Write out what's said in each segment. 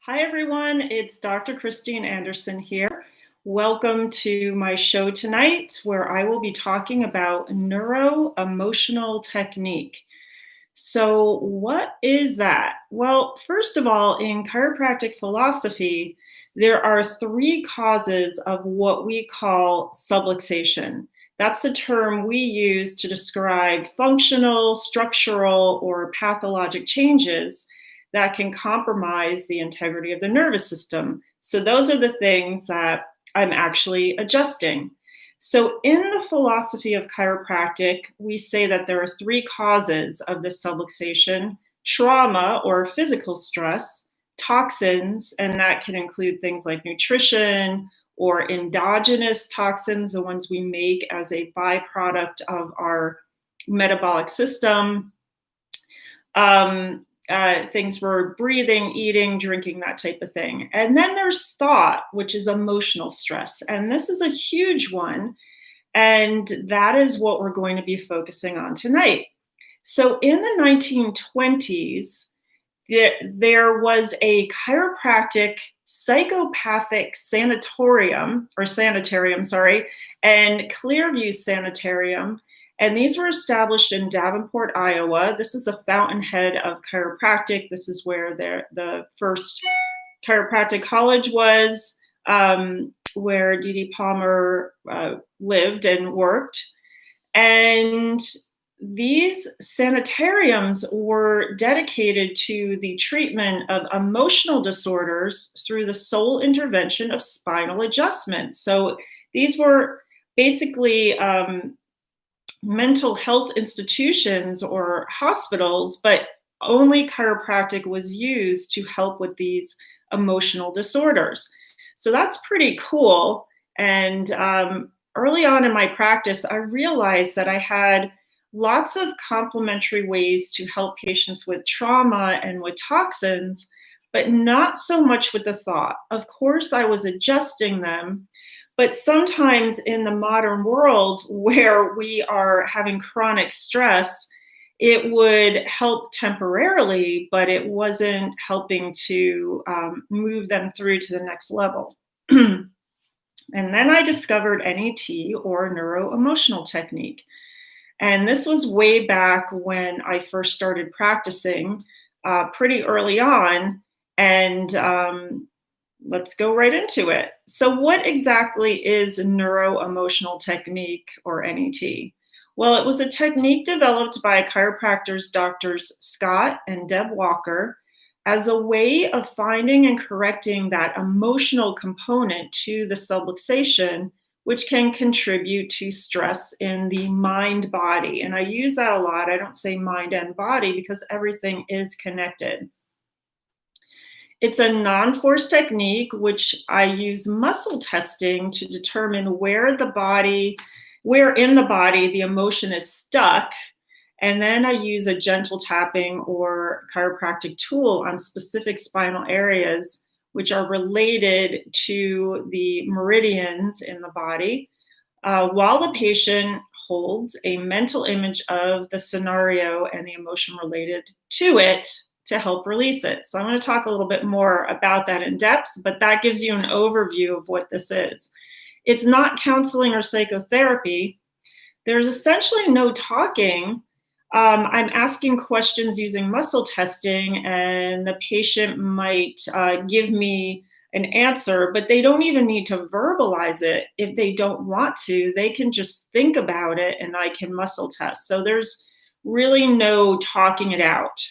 Hi, everyone. It's Dr. Christine Anderson here. Welcome to my show tonight, where I will be talking about Neuro Emotional Technique. So, what is that? Well, first of all, in chiropractic philosophy, there are three causes of what we call subluxation. That's the term we use to describe functional, structural, or pathologic changes that can compromise the integrity of the nervous system. So, those are the things that I'm actually adjusting. So, in the philosophy of chiropractic, we say that there are three causes of this subluxation: trauma or physical stress, toxins, and that can include things like nutrition or endogenous toxins, the ones we make as a byproduct of our metabolic system. Things for breathing, eating, drinking, that type of thing. And then there's thought, which is emotional stress. And this is a huge one. And that is what we're going to be focusing on tonight. So in the 1920s, there was a chiropractic psychopathic sanitarium, and Clearview Sanitarium. And these were established in Davenport, Iowa. This is the fountainhead of chiropractic. This is where the first chiropractic college was, where D.D. Palmer lived and worked. And these sanitariums were dedicated to the treatment of emotional disorders through the sole intervention of spinal adjustment. So these were basically mental health institutions or hospitals, but only chiropractic was used to help with these emotional disorders. So that's pretty cool. And early on in my practice, I realized that I had lots of complementary ways to help patients with trauma and with toxins, but not so much with the thought. Of course, I was adjusting them. But sometimes in the modern world where we are having chronic stress, it would help temporarily, but it wasn't helping to move them through to the next level. And then I discovered NET, or Neuro Emotional Technique. And this was way back when I first started practicing, pretty early on. And let's go right into it. So what exactly is Neuro Emotional Technique, or NET? Well, it was a technique developed by chiropractors Drs. Scott and Deb Walker as a way of finding and correcting that emotional component to the subluxation, which can contribute to stress in the mind-body. And I use that a lot. I don't say mind and body because everything is connected. It's a non-force technique, which I use muscle testing to determine where in the body the emotion is stuck. And then I use a gentle tapping or chiropractic tool on specific spinal areas, which are related to the meridians in the body, while the patient holds a mental image of the scenario and the emotion related to it to help release it. So I'm going to talk a little bit more about that in depth, but that gives you an overview of what this is. It's not counseling or psychotherapy. There's essentially no talking. I'm asking questions using muscle testing, and the patient might give me an answer, but they don't even need to verbalize it. If they don't want to, they can just think about it and I can muscle test. So there's really no talking it out.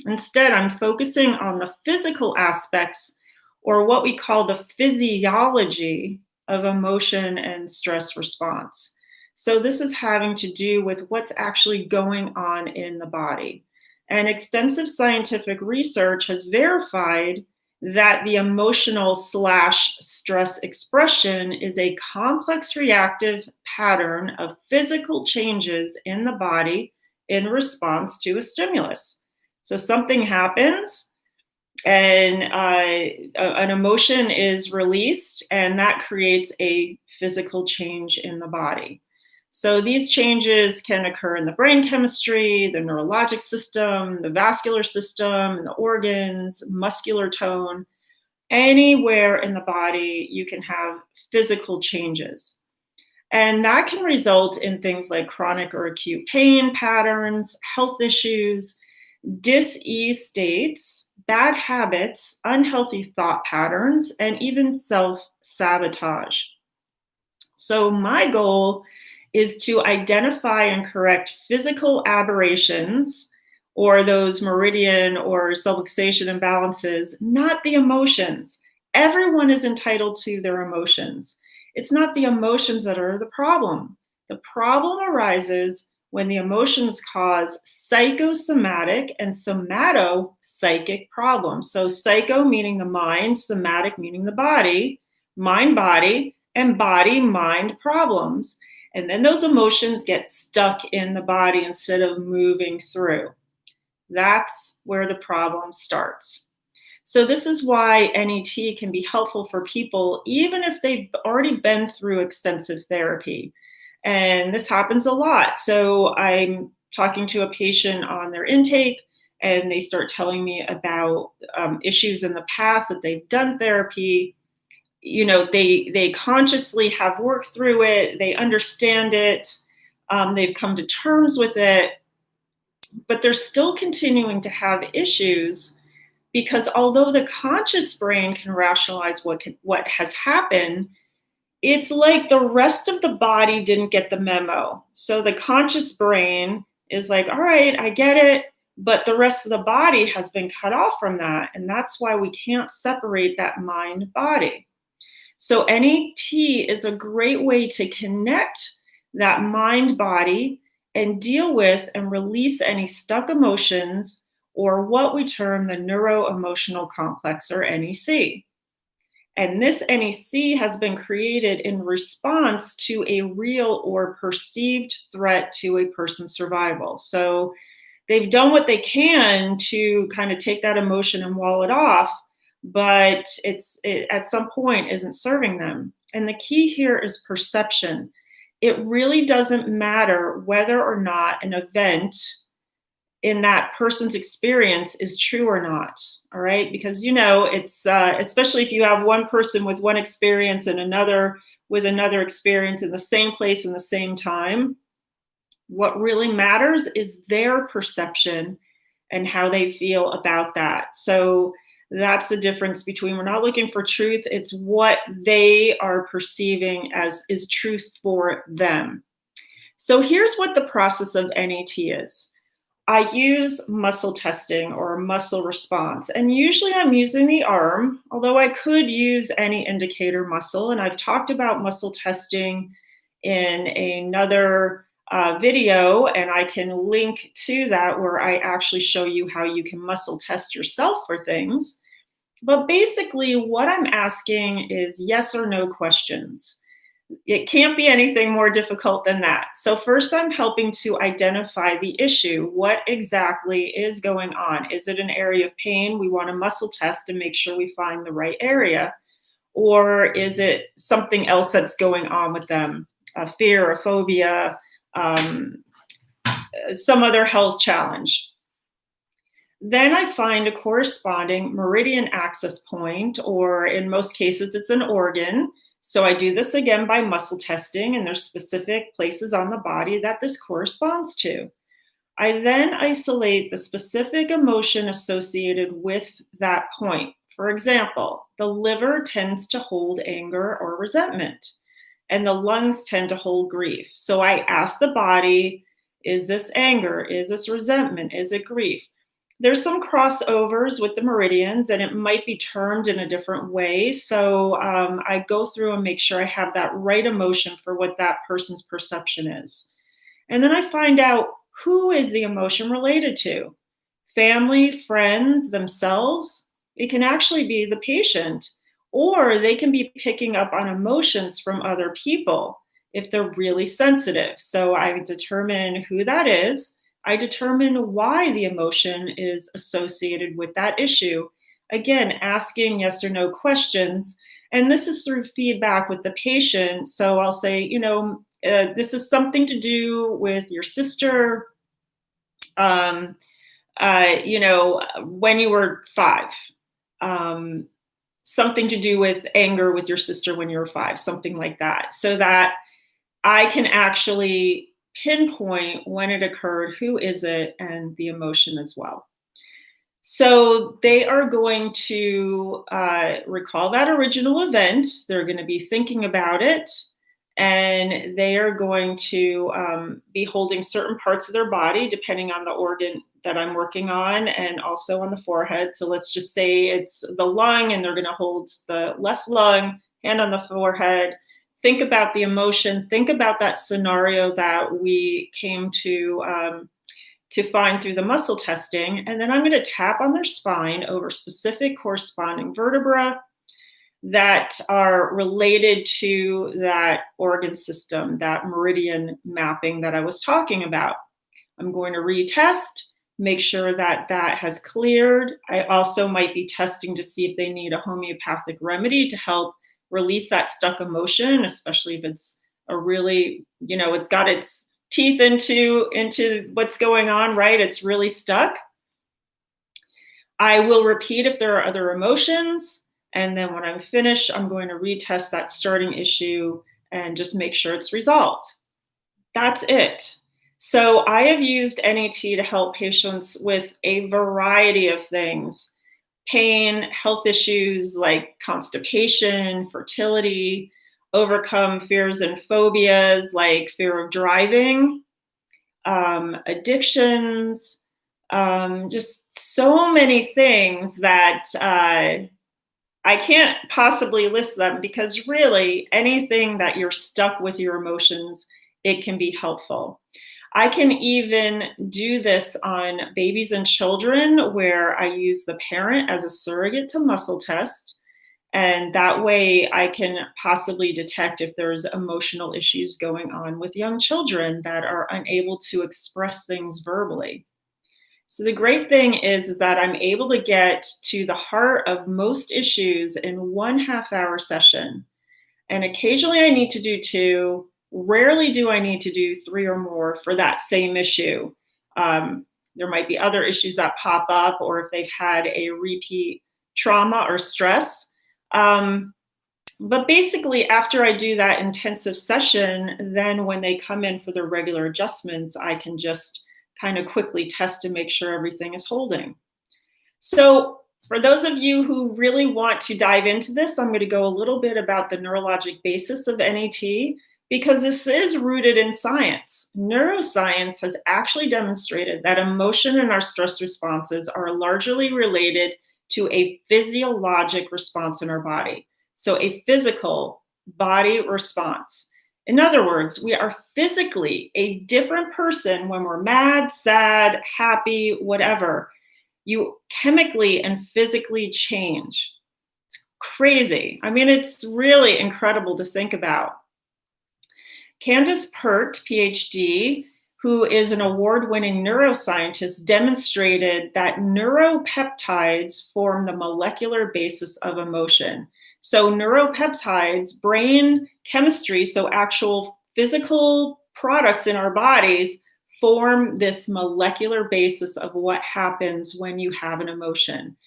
Instead, I'm focusing on the physical aspects, or what we call the physiology of emotion and stress response. So this is having to do with what's actually going on in the body. And extensive scientific research has verified that the emotional / stress expression is a complex reactive pattern of physical changes in the body in response to a stimulus. So something happens and an emotion is released, and that creates a physical change in the body. So these changes can occur in the brain chemistry, the neurologic system, the vascular system, the organs, muscular tone. Anywhere in the body, you can have physical changes. And that can result in things like chronic or acute pain patterns, health issues, dis-ease states, bad habits, unhealthy thought patterns, and even self-sabotage. So my goal is to identify and correct physical aberrations or those meridian or subluxation imbalances, not the emotions. Everyone is entitled to their emotions. It's not the emotions that are the problem. The problem arises when the emotions cause psychosomatic and somatopsychic problems. So psycho meaning the mind, somatic meaning the body, mind-body, and body-mind problems. And then those emotions get stuck in the body instead of moving through. That's where the problem starts. So this is why NET can be helpful for people, even if they've already been through extensive therapy. And this happens a lot. So I'm talking to a patient on their intake, and they start telling me about issues in the past that they've done therapy. You know, they consciously have worked through it, they understand it, they've come to terms with it, but they're still continuing to have issues because although the conscious brain can rationalize what has happened, it's like the rest of the body didn't get the memo. So the conscious brain is like, all right, I get it, but the rest of the body has been cut off from that. And that's why we can't separate that mind body. So NET is a great way to connect that mind body and deal with and release any stuck emotions, or what we term the Neuro Emotional Complex, or NEC. And this NEC has been created in response to a real or perceived threat to a person's survival. So they've done what they can to kind of take that emotion and wall it off, but it at some point isn't serving them. And the key here is perception. It really doesn't matter whether or not an event in that person's experience is true or not. All right. Because, you know, it's especially if you have one person with one experience and another with another experience in the same place in the same time, what really matters is their perception and how they feel about that. So that's the difference between, we're not looking for truth, it's what they are perceiving as is truth for them. So here's what the process of NET is. I use muscle testing or muscle response, and usually I'm using the arm, although I could use any indicator muscle, and I've talked about muscle testing in another video, and I can link to that where I actually show you how you can muscle test yourself for things. But basically what I'm asking is yes or no questions. It can't be anything more difficult than that. So first I'm helping to identify the issue. What exactly is going on? Is it an area of pain? We want to muscle test and make sure we find the right area. Or is it something else that's going on with them? A fear, a phobia, some other health challenge. Then I find a corresponding meridian access point, or in most cases, it's an organ. So I do this again by muscle testing, and there's specific places on the body that this corresponds to. I then isolate the specific emotion associated with that point. For example, the liver tends to hold anger or resentment, and the lungs tend to hold grief. So I ask the body, is this anger? Is this resentment? Is it grief? There's some crossovers with the meridians, and it might be termed in a different way. So I go through and make sure I have that right emotion for what that person's perception is. And then I find out, who is the emotion related to? Family, friends, themselves? It can actually be the patient, or they can be picking up on emotions from other people if they're really sensitive. So I determine who that is. I determine why the emotion is associated with that issue. Again, asking yes or no questions. And this is through feedback with the patient. So I'll say, you know, This is something to do with your sister, when you were 5. Something to do with anger with your sister when you were 5, something like that, so that I can actually pinpoint when it occurred, who is it, and the emotion as well. So they are going to recall that original event. They're going to be thinking about it, and they are going to be holding certain parts of their body depending on the organ that I'm working on, and also on the forehead. So let's just say it's the lung, and they're going to hold the left lung, hand on the forehead. Think about the emotion. Think about that scenario that we came to find through the muscle testing. And then I'm going to tap on their spine over specific corresponding vertebra that are related to that organ system, that meridian mapping that I was talking about. I'm going to retest, make sure that that has cleared. I also might be testing to see if they need a homeopathic remedy to help release that stuck emotion, especially if it's a really, it's got its teeth into what's going on, right? It's really stuck. I will repeat if there are other emotions. And then when I'm finished, I'm going to retest that starting issue and just make sure it's resolved. That's it. So I have used NET to help patients with a variety of things: pain, health issues like constipation, fertility, overcome fears and phobias like fear of driving, addictions, just so many things that I can't possibly list them, because really anything that you're stuck with your emotions, it can be helpful. I can even do this on babies and children, where I use the parent as a surrogate to muscle test. And that way I can possibly detect if there's emotional issues going on with young children that are unable to express things verbally. So the great thing is that I'm able to get to the heart of most issues in 1.5 hour session. And occasionally I need to do 2. Rarely do I need to do 3 or more for that same issue. There might be other issues that pop up, or if they've had a repeat trauma or stress. But basically, after I do that intensive session, then when they come in for their regular adjustments, I can just kind of quickly test to make sure everything is holding. So for those of you who really want to dive into this, I'm going to go a little bit about the neurologic basis of NET, because this is rooted in science. Neuroscience has actually demonstrated that emotion and our stress responses are largely related to a physiologic response in our body. So a physical body response. In other words, we are physically a different person when we're mad, sad, happy, whatever. You chemically and physically change. It's crazy. I mean, it's really incredible to think about. Candace Pert, PhD, who is an award-winning neuroscientist, demonstrated that neuropeptides form the molecular basis of emotion. So neuropeptides, brain chemistry, so actual physical products in our bodies, form this molecular basis of what happens when you have an emotion.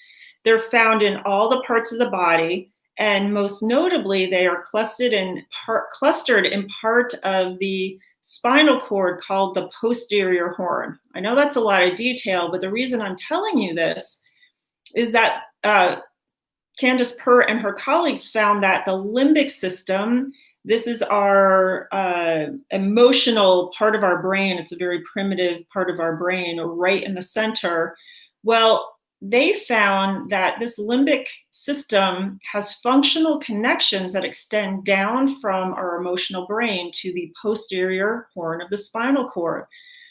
They're found in all the parts of the body, and most notably, they are clustered in part of the spinal cord called the posterior horn. I know that's a lot of detail, but the reason I'm telling you this is that Candace Pert and her colleagues found that the limbic system, this is our emotional part of our brain. It's a very primitive part of our brain, right in the center. Well, they found that this limbic system has functional connections that extend down from our emotional brain to the posterior horn of the spinal cord.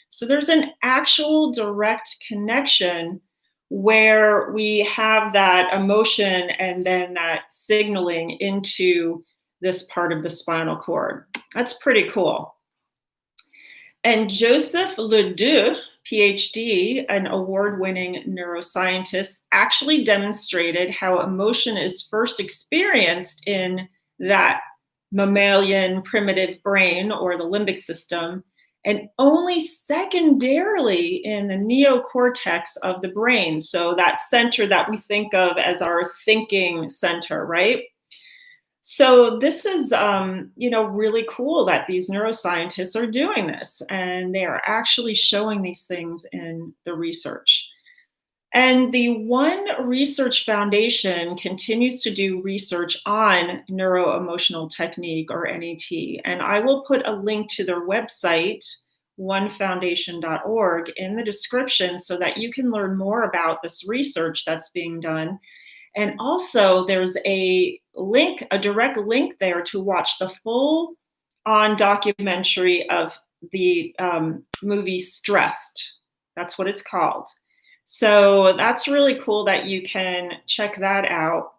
So there's an actual direct connection where we have that emotion and then that signaling into this part of the spinal cord. That's pretty cool. And Joseph Ledoux, PhD, an award-winning neuroscientist, actually demonstrated how emotion is first experienced in that mammalian primitive brain or the limbic system, and only secondarily in the neocortex of the brain. So that center that we think of as our thinking center, right? So this is, really cool that these neuroscientists are doing this, and they are actually showing these things in the research. And the One Research Foundation continues to do research on Neuro Emotional Technique, or NET. And I will put a link to their website, onefoundation.org, in the description so that you can learn more about this research that's being done. And also, there's a link, a direct link there to watch the full on documentary of the movie Stressed. That's what it's called. So that's really cool that you can check that out.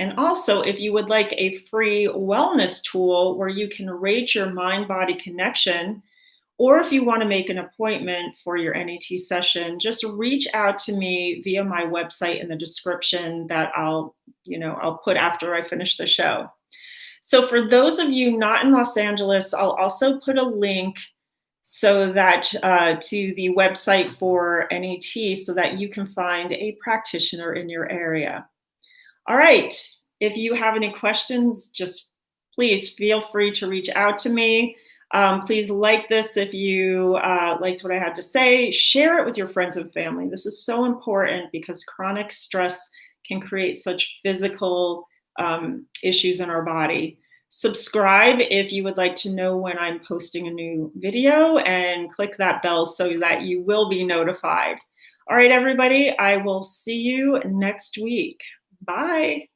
And also, if you would like a free wellness tool where you can rate your mind-body connection, or if you want to make an appointment for your NET session, just reach out to me via my website in the description that I'll put after I finish the show. So for those of you not in Los Angeles, I'll also put a link so that to the website for NET so that you can find a practitioner in your area. All right, if you have any questions, just please feel free to reach out to me. Please like this if you liked what I had to say. Share it with your friends and family. This is so important because chronic stress can create such physical issues in our body. Subscribe if you would like to know when I'm posting a new video, and click that bell so that you will be notified. All right, everybody, I will see you next week. Bye.